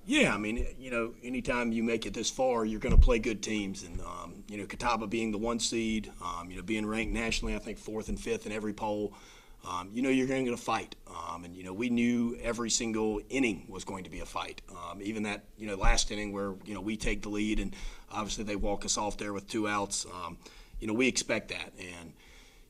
Yeah, I mean, anytime you make it this far, you're going to play good teams. And, Catawba being the 1 seed, being ranked nationally, I think 4th and 5th in every poll, you're going to fight. We knew every single inning was going to be a fight. Even that, last inning where, we take the lead and obviously they walk us off there with 2 outs. We expect that. And,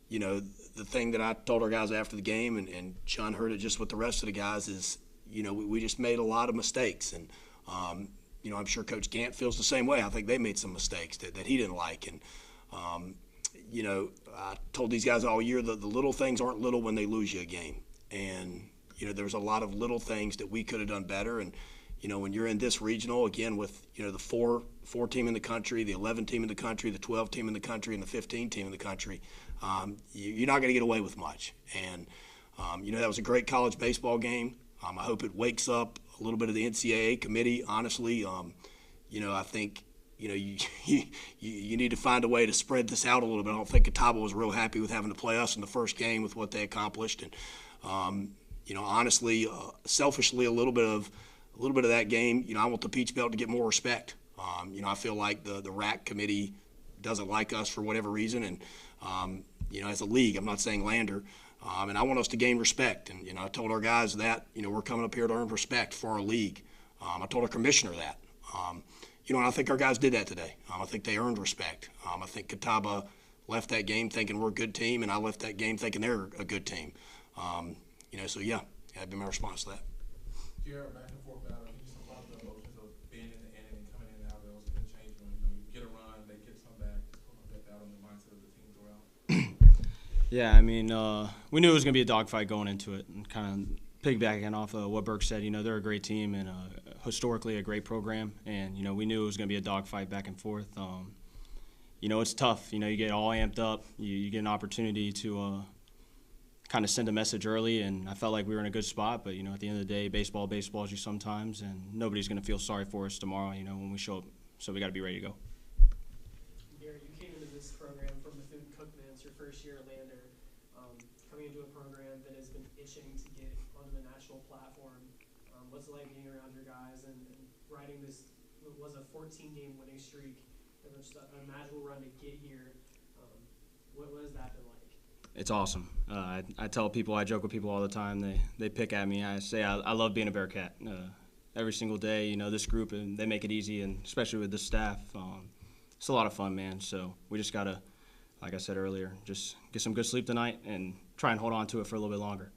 the thing that I told our guys after the game, and Chun heard it just with the rest of the guys, is, we just made a lot of mistakes. And, I'm sure Coach Gant feels the same way. I think they made some mistakes that he didn't like. And, I told these guys all year that the little things aren't little when they lose you a game. And, there's a lot of little things that we could have done better. And, when you're in this regional, again, with, the 4 team in the country, the 11 team in the country, the 12 team in the country, and the 15 team in the country, you're not going to get away with much. And, that was a great college baseball game. I hope it wakes up a little bit of the NCAA committee. Honestly, I think, you need to find a way to spread this out a little bit. I don't think Catawba was real happy with having to play us in the first game with what they accomplished. And, honestly, selfishly, a little bit of that game, I want the Peach Belt to get more respect. I feel like the RAC committee doesn't like us for whatever reason. And, as a league, I'm not saying Lander, and I want us to gain respect. And, I told our guys that, we're coming up here to earn respect for our league. I told our commissioner that. And I think our guys did that today. I think they earned respect. I think Catawba left that game thinking we're a good team, and I left that game thinking they're a good team. So, yeah, that'd be my response to that. Garrett, back and forth battle. Can you just talk about the emotions of being in the inning and coming in and out of those and changing? You get a run, they get some back. Just talk about that battle and the mindset of the team throughout. Yeah, I mean, we knew it was going to be a dogfight going into it, and kind of piggybacking off of what Burke said. They're a great team and historically a great program, and we knew it was going to be a dogfight back and forth. It's tough. You get all amped up. You get an opportunity to kind of send a message early, and I felt like we were in a good spot. But at the end of the day, baseballs you sometimes, and nobody's going to feel sorry for us tomorrow. When we show up, so we got to be ready to go. Gary, you came into this program from the Food and Cookman. It's your first year at Lander. Coming into a program that has been itching to get onto the national platform. What's it like being around your guys and riding this, was a 14-game winning streak, and just an imaginable run to get here? What has that been like? It's awesome. I tell people, I joke with people all the time. They pick at me. I say I love being a Bearcat. Every single day, this group, and they make it easy, and especially with the staff, it's a lot of fun, man. So we just gotta, like I said earlier, just get some good sleep tonight and try and hold on to it for a little bit longer.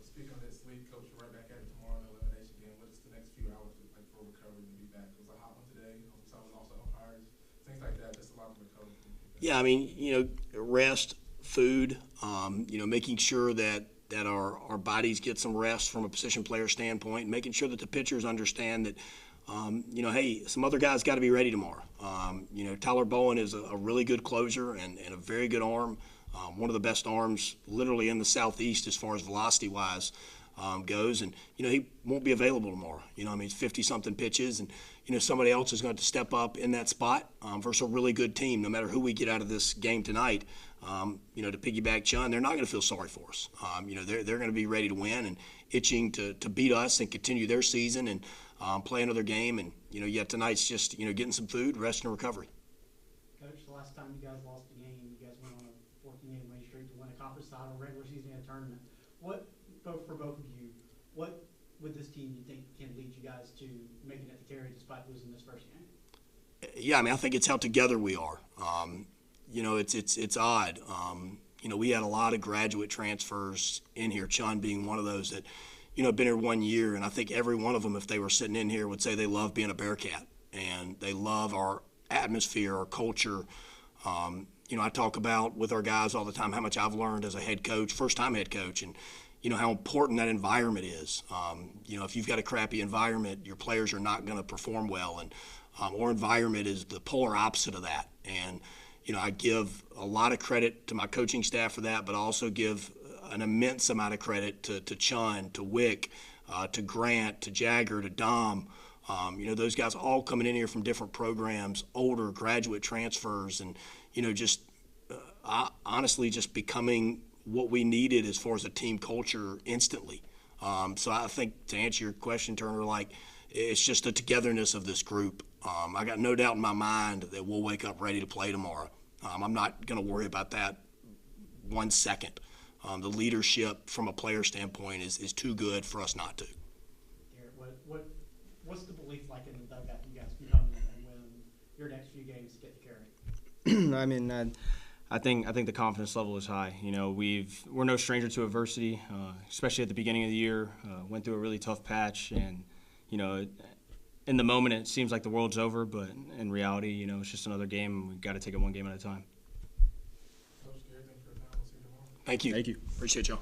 Speaking of this week, Coach, you're right back at it tomorrow in the elimination game. What's the next few hours look like for recovery and be back? It was a hot one today. Some was also umpires, things like that. Just a lot of recovery. Yeah, I mean, rest, food, making sure that our bodies get some rest from a position player standpoint, making sure that the pitchers understand that, hey, some other guys got to be ready tomorrow. Tyler Bowen is a really good closer and a very good arm, one of the best arms literally in the Southeast as far as velocity-wise goes. And, he won't be available tomorrow. It's 50-something pitches, and, somebody else is going to step up in that spot versus a really good team. No matter who we get out of this game tonight, to piggyback Chun, they're not going to feel sorry for us. They're going to be ready to win and itching to beat us and continue their season and play another game. And, tonight's just, getting some food, rest, and recovery. Coach, the last time you guys lost a game, you guys went on a 14-game winning streak to win a conference title, regular season, and a tournament. For both of you, what with this team you think can lead you guys to making it to Cary despite losing this first game? Yeah, I think it's how together we are. It's odd. We had a lot of graduate transfers in here, Chun being one of those that, been here 1 year, and I think every one of them, if they were sitting in here, would say they love being a Bearcat, and they love our atmosphere, our culture. I talk about with our guys all the time how much I've learned as a head coach, first-time head coach, and how important that environment is. If you've got a crappy environment, your players are not going to perform well, and our environment is the polar opposite of that. And I give a lot of credit to my coaching staff for that, but I also give an immense amount of credit to Chun, to Wick, to Grant, to Jagger, to Dom. Those guys all coming in here from different programs, older graduate transfers, and honestly just becoming what we needed as far as a team culture instantly. So I think to answer your question, Turner, it's just the togetherness of this group. I got no doubt in my mind that we'll wake up ready to play tomorrow. I'm not going to worry about that 1 second. The leadership from a player standpoint is too good for us not to. Garrett, what's the belief like in the dugout? You guys can come in and win your next few games to get the carry. I mean, I think the confidence level is high. You know, we're no stranger to adversity, especially at the beginning of the year. Went through a really tough patch, and you know, in the moment it seems like the world's over, but in reality, you know, it's just another game, and we've got to take it one game at a time. Coach Garrett, thanks for your time. We'll see you tomorrow. Thank you. Thank you. Appreciate y'all.